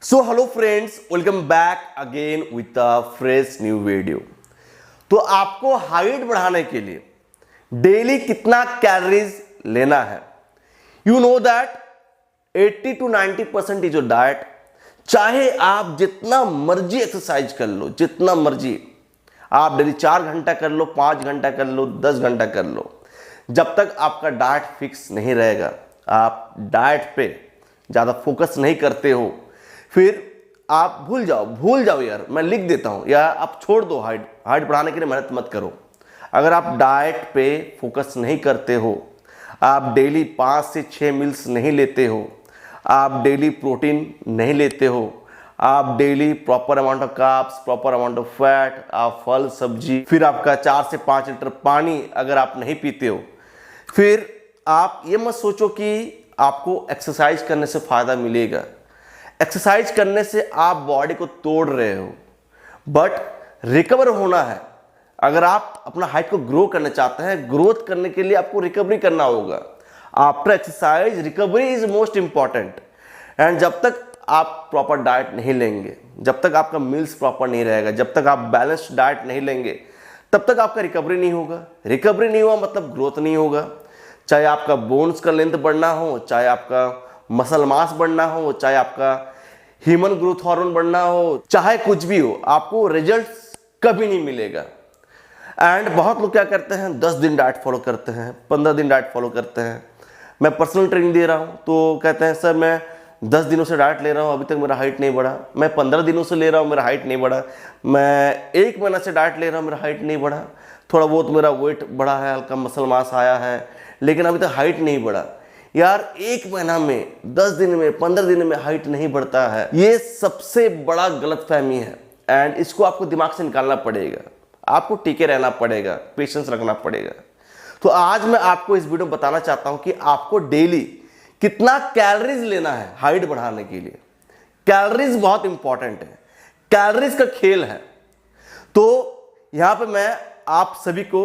So hello friends, welcome back again with a fresh new video. तो आपको height बढ़ाने के लिए डेली कितना कैलोरीज लेना है? You know that 80 to 90% is your diet. चाहे आप जितना मर्जी एक्सरसाइज कर लो, जितना मर्जी आप डेली 4 घंटा कर लो, 5 घंटा कर लो, 10 घंटा कर लो, जब तक आपका डाइट फिक्स नहीं रहेगा, आप डाइट पे ज़्यादा फोकस नहीं करते हो, फिर आप भूल जाओ यार, मैं लिख देता हूँ, या आप छोड़ दो। हाइट बढ़ाने के लिए मेहनत मत करो। अगर आप डाइट पे फोकस नहीं करते हो, आप डेली 5 से 6 मील्स नहीं लेते हो, आप डेली प्रोटीन नहीं लेते हो, आप daily proper amount of carbs, proper amount of fat, आप फल सब्जी, फिर आपका 4 से 5 लीटर पानी अगर आप नहीं पीते हो, फिर आप ये मत सोचो कि आपको एक्सरसाइज करने से फायदा मिलेगा। एक्सरसाइज करने से आप बॉडी को तोड़ रहे हो, बट रिकवर होना है। अगर आप अपना हाइट को ग्रो करना चाहते हैं, ग्रोथ करने के लिए आपको रिकवरी करना होगा। After exercise recovery is most important. And जब तक आप प्रॉपर डाइट नहीं लेंगे, जब तक आपका मील्स प्रॉपर नहीं रहेगा, जब तक आप बैलेंस्ड डाइट नहीं लेंगे, तब तक आपका रिकवरी नहीं होगा। रिकवरी नहीं हुआ मतलब ग्रोथ नहीं होगा। चाहे आपका बोन्स का लेंथ बढ़ना हो, चाहे आपका मसल मास बढ़ना हो, चाहे आपका ह्यूमन ग्रोथ हार्मोन बढ़ना हो, चाहे कुछ भी हो, आपको रिजल्ट्स कभी नहीं मिलेगा। एंड बहुत लोग क्या करते हैं, 10 दिन डाइट फॉलो करते हैं, 15 दिन डाइट फॉलो करते हैं। मैं पर्सनल ट्रेनिंग दे रहा हूं तो कहते हैं सर मैं 10 दिनों से डाइट ले रहा हूं, अभी तक मेरा हाइट नहीं बढ़ा। मैं 15 दिनों से ले रहा हूं, मेरा हाइट नहीं बढ़ा। मैं 1 महीना से डाइट ले रहा हूं, मेरा हाइट नहीं बढ़ा। थोड़ा बहुत मेरा वेट बढ़ा है, हल्का मसल मास आया है, लेकिन अभी तक हाइट नहीं बढ़ा। यार 1 महीना में, 10 दिन में, 15 दिन में हाइट नहीं बढ़ता है। ये सबसे बड़ा गलतफहमी है एंड इसको आपको दिमाग से निकालना पड़ेगा। आपको टिके रहना पड़ेगा, पेशेंस रखना पड़ेगा। तो आज मैं आपको इस वीडियो में बताना चाहता हूं कि आपको डेली कितना कैलोरीज लेना है हाइट बढ़ाने के लिए। कैलोरीज बहुत इंपॉर्टेंट है, कैलोरीज का खेल है। तो यहां पे मैं आप सभी को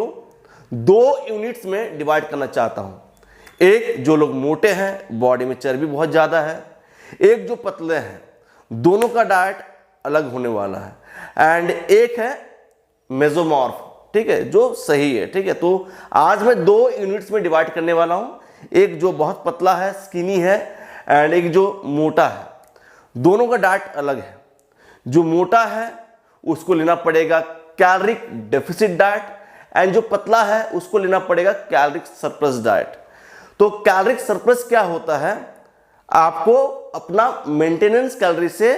2 यूनिट्स में डिवाइड करना चाहता हूं। एक जो लोग मोटे हैं, बॉडी में चर्बी बहुत ज्यादा है, एक जो पतले हैं, दोनों का डाइट अलग होने वाला है। एंड एक है मेसोमॉर्फ, ठीक है, जो सही है, ठीक है। तो आज मैं 2 यूनिट्स में डिवाइड करने वाला हूं। एक जो बहुत पतला है, स्किनी है, एंड एक जो मोटा है। दोनों का डाइट अलग है। जो मोटा है उसको लेना पड़ेगा कैलोरिक डेफिसिट डाइट, एंड जो पतला है उसको लेना पड़ेगा कैलोरिक सरप्लस डाइट। तो कैलोरिक सरप्लस क्या होता है? आपको अपना मेंटेनेंस कैलोरी से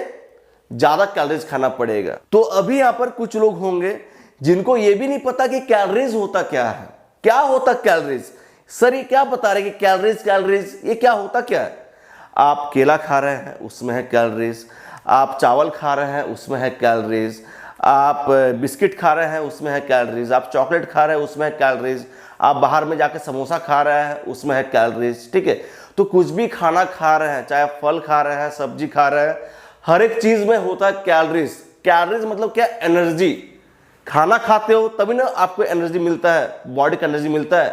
ज्यादा कैलोरीज खाना पड़ेगा। तो अभी यहां पर कुछ लोग होंगे जिनको यह भी नहीं पता कि कैलोरीज होता क्या है। क्या होता कैलोरीज? सर ये क्या बता रहे कि कैलोरीज ये क्या होता क्या है? आप केला खा रहे हैं, उसमें है कैलोरीज। आप चावल खा रहे हैं, उसमें है कैलोरीज। आप बिस्किट खा रहे हैं, उसमें है कैलोरीज। आप चॉकलेट खा रहे हैं, उसमें है कैलोरीज। आप बाहर में जाके समोसा खा रहे हैं, उसमें है कैलोरीज, ठीक है। तो कुछ भी खाना खा रहे हैं, चाहे फल खा रहे हैं, सब्जी खा रहे हैं, हर एक चीज में होता है कैलोरीज। कैलोरीज मतलब क्या? एनर्जी। खाना खाते हो तभी ना आपको एनर्जी मिलता है, बॉडी का एनर्जी मिलता है।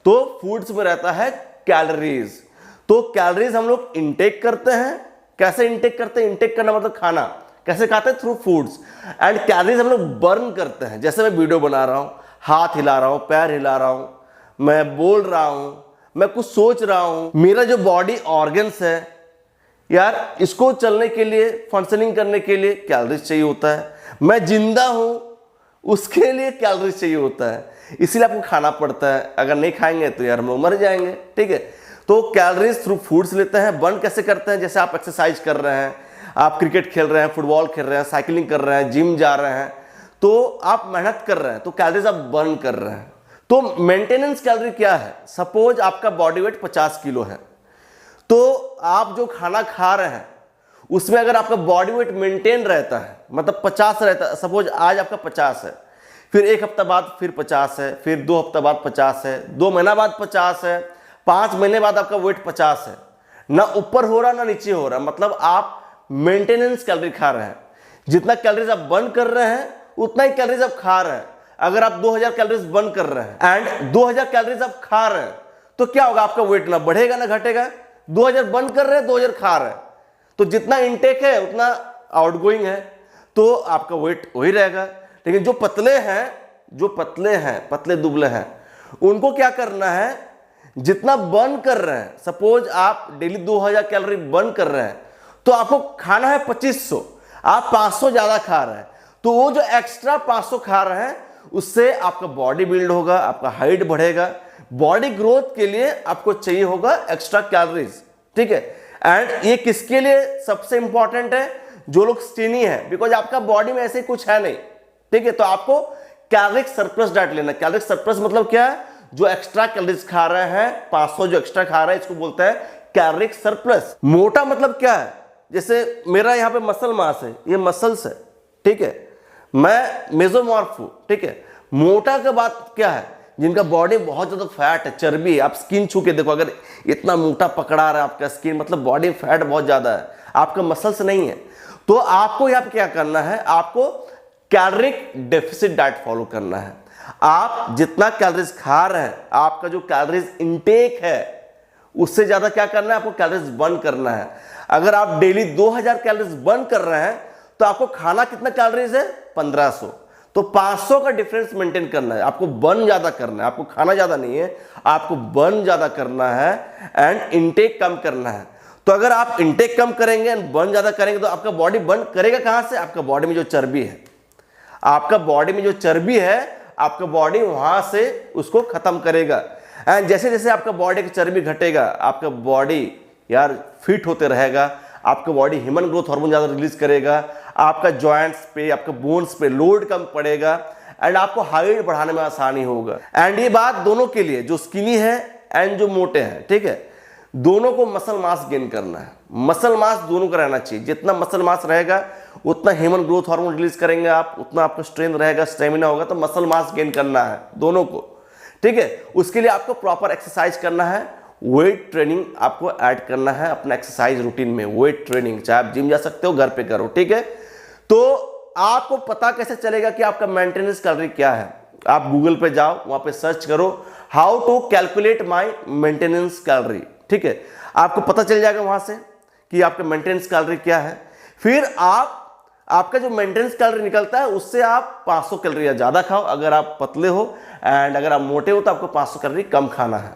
तो फूड्स में रहता है कैलोरीज। तो कैलोरीज हम लोग इंटेक करते हैं। कैसे इंटेक करते हैं? इंटेक करना मतलब खाना। कैसे खाते हैं? Through foods. एंड कैलोरीज हम लोग बर्न करते हैं। जैसे मैं वीडियो बना रहा हूं, हाथ हिला रहा हूं, पैर हिला रहा हूं, मैं बोल रहा हूं, मैं कुछ सोच रहा हूं, मेरा जो बॉडी ऑर्गन्स है यार, इसको चलने के लिए, फंक्शनिंग करने के लिए कैलोरीज चाहिए होता है। मैं जिंदा हूं, उसके लिए कैलोरीज चाहिए होता है, इसीलिए आपको खाना पड़ता है। अगर नहीं खाएंगे तो यार हम लोग मर जाएंगे, ठीक है। तो कैलोरीज थ्रू फूड्स लेते हैं। बर्न कैसे करते हैं? जैसे आप एक्सरसाइज कर रहे हैं, आप क्रिकेट खेल रहे हैं, फुटबॉल खेल रहे हैं, साइकिलिंग कर रहे हैं, जिम जा रहे हैं, तो आप मेहनत कर रहे हैं, तो कैलोरीज आप बर्न कर रहे हैं। तो मेंटेनेंस कैलोरी क्या है? सपोज आपका बॉडी वेट 50 किलो है, तो आप जो खाना खा रहे हैं उसमें अगर आपका बॉडी वेट मेंटेन रहता है, मतलब 50 रहता है, सपोज आज आपका 50 है, फिर 1 हफ्ता बाद फिर 50 है, फिर 2 हफ्ता बाद 50 है, 2 महीना बाद 50 है, 5 महीने बाद आपका वेट 50 है, ना ऊपर हो रहा ना नीचे हो रहा, मतलब आप मेंटेनेंस कैलोरी खा रहे हैं। जितना कैलोरीज आप बर्न कर रहे हैं उतना ही कैलोरीज आप खा रहे हैं। अगर आप 2000 कैलोरीज बर्न कर रहे हैं एंड 2000 कैलोरीज आप खा रहे हैं, तो क्या होगा? आपका वेट ना बढ़ेगा ना घटेगा। 2000 बर्न कर रहे हैं, 2000 खा रहे हैं, तो जितना इनटेक है उतना आउटगोइंग है, तो आपका वेट वही रहेगा। लेकिन जो पतले हैं, पतले दुबले हैं, उनको क्या करना है, जितना बर्न कर रहे हैं, सपोज आप डेली 2000 कैलोरी बर्न कर रहे हैं, तो आपको खाना है 2500, आप 500 ज्यादा खा रहे हैं, तो वो जो एक्स्ट्रा 500 खा रहे हैं उससे आपका बॉडी बिल्ड होगा, आपका हाइट बढ़ेगा। बॉडी ग्रोथ के लिए आपको चाहिए होगा एक्स्ट्रा कैलोरीज, ठीक है। एंड ये किसके लिए सबसे इंपॉर्टेंट है, जो लोग स्किनी है, बिकॉज आपका बॉडी में ऐसे कुछ है नहीं, ठीक है। तो आपको कैलोरिक सरप्लस डाइट लेना। कैलोरिक सरप्लस मतलब क्या है, जो एक्स्ट्रा कैलोरीज खा रहे हैं, 500 जो एक्स्ट्रा खा रहे हैं, इसको बोलते हैं कैलोरिक सरप्लस। मोटा मतलब क्या है, जैसे मेरा यहाँ पे मसल मास है, ये मसल्स है, ठीक है, मैं मेसोमॉर्फ हूं, ठीक है। मोटा का बात क्या है, जिनका बॉडी बहुत ज्यादा फैट है, चर्बी है। आप स्किन छू के देखो, अगर इतना मोटा पकड़ा रहा है आपका स्किन, मतलब बॉडी फैट बहुत ज्यादा है, आपका मसल्स नहीं है। तो आपको यहाँ पे क्या करना है, आपको कैलोरिक डेफिसिट डाइट फॉलो करना है। आप जितना कैलोरीज खा रहे हैं, आपका जो कैलोरीज इंटेक है उससे ज्यादा क्या करना है, आपको कैलोरीज बर्न करना है। अगर आप डेली 2000 कैलोरीज बर्न कर रहे हैं, तो आपको खाना कितना कैलोरीज है, 1500। तो 500 का डिफरेंस मेंटेन करना है, आपको बर्न ज्यादा करना है, आपको खाना ज्यादा नहीं है, आपको बर्न ज्यादा करना है एंड इनटेक कम करना है। तो अगर आप इनटेक कम करेंगे एंड बर्न ज्यादा करेंगे, तो आपका बॉडी बर्न करेगा कहां से, आपका बॉडी में जो चर्बी है, आपका बॉडी में जो चर्बी है, आपका बॉडी वहां से उसको खत्म करेगा। एंड जैसे जैसे आपका बॉडी की चर्बी घटेगा, आपका बॉडी यार फिट होते रहेगा, आपका बॉडी ह्यूमन ग्रोथ हार्मोन ज्यादा रिलीज करेगा, आपका जॉइंट्स पे, आपका बोन्स पे लोड कम पड़ेगा एंड आपको हाइट बढ़ाने में आसानी होगा। एंड ये बात दोनों के लिए, जो स्किनी है एंड जो मोटे हैं, ठीक है, दोनों को मसल मास गेन करना है। मसल मास दोनों का रहना चाहिए। जितना मसल मास रहेगा उतना ह्यूमन ग्रोथ हार्मोन रिलीज करेंगे आप, उतना आपका स्ट्रेंथ रहेगा, स्टेमिना होगा। तो मसल मास गेन करना है दोनों को, ठीक है। उसके लिए आपको प्रॉपर एक्सरसाइज करना है, वेट ट्रेनिंग आपको ऐड करना है अपना एक्सरसाइज रूटीन में। वेट ट्रेनिंग, चाहे आप जिम जा सकते हो, घर पे करो, ठीक है। तो आपको पता कैसे चलेगा कि आपका मेंटेनेंस कैलोरी क्या है, आप गूगल पे जाओ, वहां पे सर्च करो how to calculate my maintenance calorie, ठीक है। आपको पता चल जाएगा वहां से कि आपका मेंटेनेंस कैलोरी क्या है। फिर आपका जो मेंटेनेंस कैलोरी निकलता है उससे आप 500 कैलोरी ज्यादा खाओ अगर आप पतले हो, एंड अगर आप मोटे हो तो आपको 500 कैलोरी कम खाना है,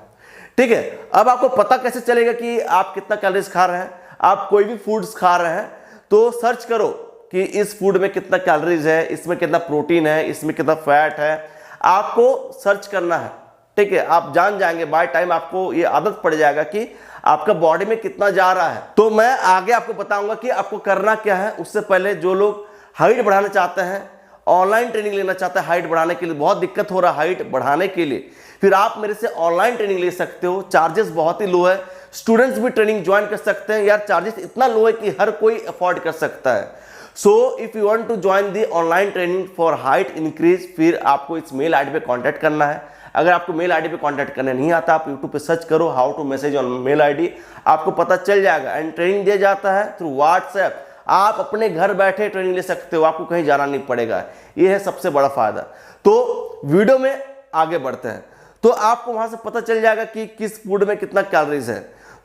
ठीक है। अब आपको पता कैसे चलेगा कि आप कितना कैलोरीज खा रहे हैं। आप कोई भी फूड्स खा रहे हैं तो सर्च करो कि इस फूड में कितना कैलोरीज है, इसमें कितना प्रोटीन है, इसमें कितना फैट है, आपको सर्च करना है, ठीक है। आप जान जाएंगे, बाय टाइम आपको ये आदत पड़ जाएगा कि आपका बॉडी में कितना जा रहा है। तो मैं आगे आपको बताऊंगा कि आपको करना क्या है। उससे पहले जो लोग हाइट बढ़ाना चाहते हैं, ऑनलाइन ट्रेनिंग लेना चाहते हैं हाइट बढ़ाने के लिए, बहुत दिक्कत हो रहा है हाइट बढ़ाने के लिए, फिर आप मेरे से ऑनलाइन ट्रेनिंग ले सकते हो। चार्जेस बहुत ही लो है, स्टूडेंट्स भी ट्रेनिंग ज्वाइन कर सकते हैं। यार चार्जेस इतना लो है कि हर कोई अफोर्ड कर सकता है। So if you want to join the online training for height increase, फिर आपको इस मेल आईडी पे कांटेक्ट करना है। अगर आपको मेल आईडी पे कांटेक्ट करने नहीं आता, आप यूट्यूब पे सर्च करो how to message on mail ID, आपको पता चल जाएगा। एंड ट्रेनिंग दिया जाता है थ्रू व्हाट्सएप, आप अपने घर बैठे ट्रेनिंग ले सकते हो, आपको कहीं जाना नहीं पड़ेगा। ये है सबसे बड़ा फायदा। तो वीडियो में आगे बढ़ते हैं, तो आपको वहां से पता चल जाएगा कि किस फूड में कितना कैलोरीज है।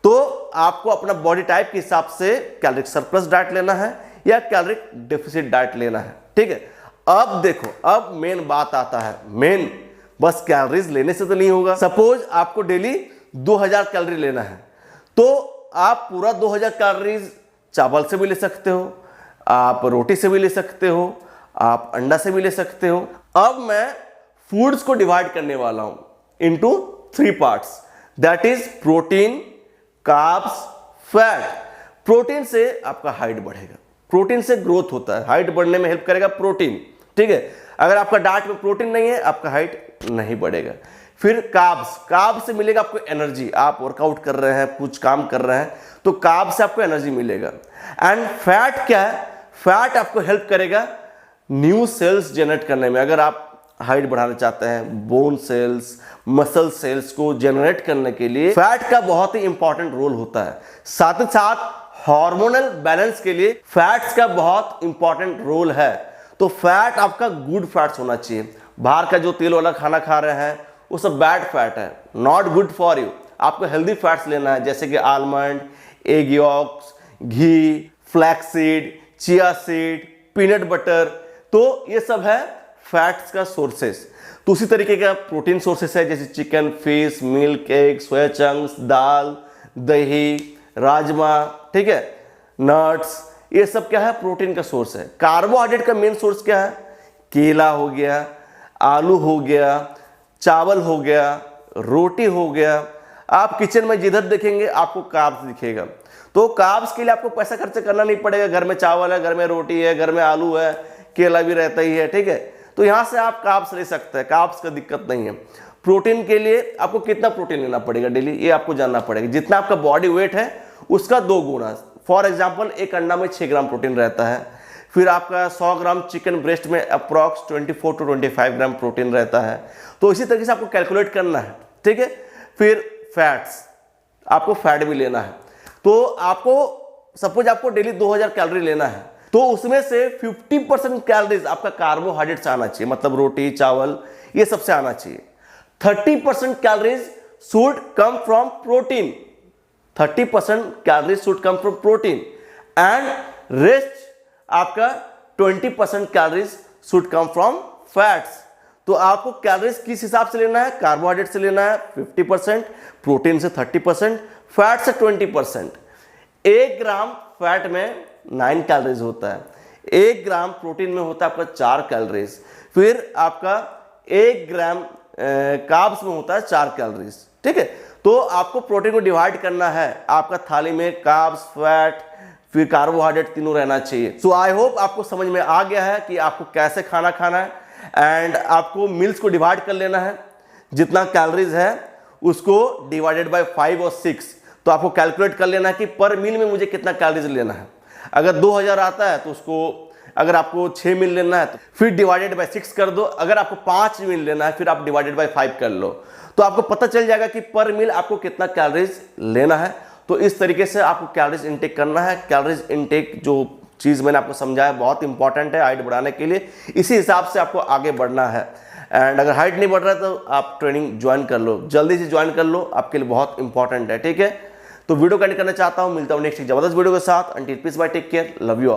तो आपको अपना बॉडी टाइप के हिसाब से कैलोरिक सरप्लस डाइट लेना है या कैलोरिक डेफिसिट डाइट लेना है, ठीक है। अब देखो, अब मेन बात आता है, मेन बस कैलोरीज लेने से तो नहीं होगा। सपोज आपको डेली 2000 कैलोरी लेना है, तो आप पूरा 2000 कैलोरीज चावल से भी ले सकते हो, आप रोटी से भी ले सकते हो, आप अंडा से भी ले सकते हो। अब मैं फूड्स को डिवाइड करने वाला हूं into 3 parts, that is protein, carbs, fat. Protein से आपका हाइट बढ़ेगा, प्रोटीन से ग्रोथ होता है, हाइट बढ़ने में हेल्प करेगा प्रोटीन, ठीक है। अगर आपका डाइट में प्रोटीन नहीं है, आपका हाइट नहीं बढ़ेगा। फिर कार्ब्स से मिलेगा आपको एनर्जी, आप वर्कआउट कर रहे हैं, कुछ काम कर रहे हैं, तो कार्ब्स से आपको एनर्जी मिलेगा। एंड फैट क्या है, फैट आपको हेल्प करेगा न्यू सेल्स जनरेट करने में। अगर आप हाइट बढ़ाना चाहते हैं, बोन सेल्स, मसल सेल्स को जनरेट करने के लिए फैट का बहुत ही इंपॉर्टेंट रोल होता है। साथ ही साथ हार्मोनल बैलेंस के लिए फैट्स का बहुत इंपॉर्टेंट रोल है। तो फैट आपका गुड फैट्स होना चाहिए। बाहर का जो तेल वाला खाना खा रहे हैं वो सब बैड फैट है, नॉट गुड फॉर यू। आपको हेल्दी फैट्स लेना है, जैसे कि आलमंड, एग यॉक्स, घी, flax seed, chia seed, peanut butter, तो ये सब है फैट्स का सोर्सेस। तो उसी तरीके का प्रोटीन सोर्सेस है जैसे chicken, fish, milk, egg, soya chunks, दाल, दही, राजमा, ठीक है, नट्स, ये सब क्या है, प्रोटीन का सोर्स है। कार्बोहाइड्रेट का मेन सोर्स क्या है, केला हो गया, आलू हो गया, चावल हो गया, रोटी हो गया। आप किचन में जिधर देखेंगे आपको कार्ब्स दिखेगा। तो कार्ब्स के लिए आपको पैसा खर्च करना नहीं पड़ेगा, घर में चावल है, घर में रोटी है, घर में आलू है, केला भी रहता ही है, ठीक है। तो यहां से आप कार्ब्स ले सकते हैं, कार्ब्स का दिक्कत नहीं है। प्रोटीन के लिए आपको कितना प्रोटीन लेना पड़ेगा डेली, ये आपको जानना पड़ेगा। जितना आपका बॉडी वेट है उसका 2 गुना। फॉर एग्जाम्पल एक अंडा में 6 ग्राम प्रोटीन रहता है, फिर आपका 100 ग्राम चिकन ब्रेस्ट में अप्रॉक्स 24 to 25 ग्राम प्रोटीन रहता है। तो इसी तरीके से आपको कैलकुलेट करना है, ठीक है। फिर फैट्स, आपको फैट भी लेना है। तो आपको सपोज आपको डेली 2000 कैलोरी लेना है, तो उसमें से 50% कैलोरीज आपका कार्बोहाइड्रेट से आना चाहिए, मतलब रोटी, चावल, ये सबसे आना चाहिए। 30% calories should come from protein, 30% calories should come from protein, and rest आपका 20% calories should come from fats. तो आपको कैलोरीज किस हिसाब से लेना है, कार्बोहाइड्रेट से लेना है 50%, प्रोटीन से 30%, फैट से 20%। 1 ग्राम फैट में 9 कैलोरीज होता है, 1 ग्राम प्रोटीन में होता है आपका 4 कैलोरीज, फिर आपका 1 ग्राम कार्ब्स में होता है 4 कैलोरीज, ठीक है। तो आपको प्रोटीन को डिवाइड करना है, आपका थाली में कार्ब्स, फैट, फिर कार्बोहाइड्रेट तीनों रहना चाहिए। सो आई होप आपको समझ में आ गया है कि आपको कैसे खाना खाना है, एंड आपको मील्स को डिवाइड कर लेना है, जितना कैलोरीज है उसको डिवाइडेड बाय 5 और 6। तो आपको कैलकुलेट कर लेना है कि पर मील में मुझे कितना कैलोरीज लेना है। अगर 2000 आता है तो उसको, अगर आपको 6 मील लेना है तो फिर डिवाइडेड बाय 6 कर दो। अगर आपको 5 मील लेना है फिर आप डिवाइडेड बाय 5 कर लो, तो आपको पता चल जाएगा कि पर मील आपको कितना कैलोरीज लेना है। तो इस तरीके से आपको कैलोरीज इनटेक करना है। कैलोरीज इनटेक जो चीज़ मैंने आपको समझाया बहुत इंपॉर्टेंट है हाइट बढ़ाने के लिए, इसी हिसाब से आपको आगे बढ़ना है। एंड अगर हाइट नहीं बढ़ रहा है तो आप ट्रेनिंग ज्वाइन कर लो, जल्दी से ज्वाइन कर लो, आपके लिए बहुत इंपॉर्टेंट है, ठीक है। तो वीडियो को एंड करना चाहता हूँ, मिलता हूँ नेक्स्ट जबरदस्त वीडियो के साथ। Until peace bye, take care, love you all.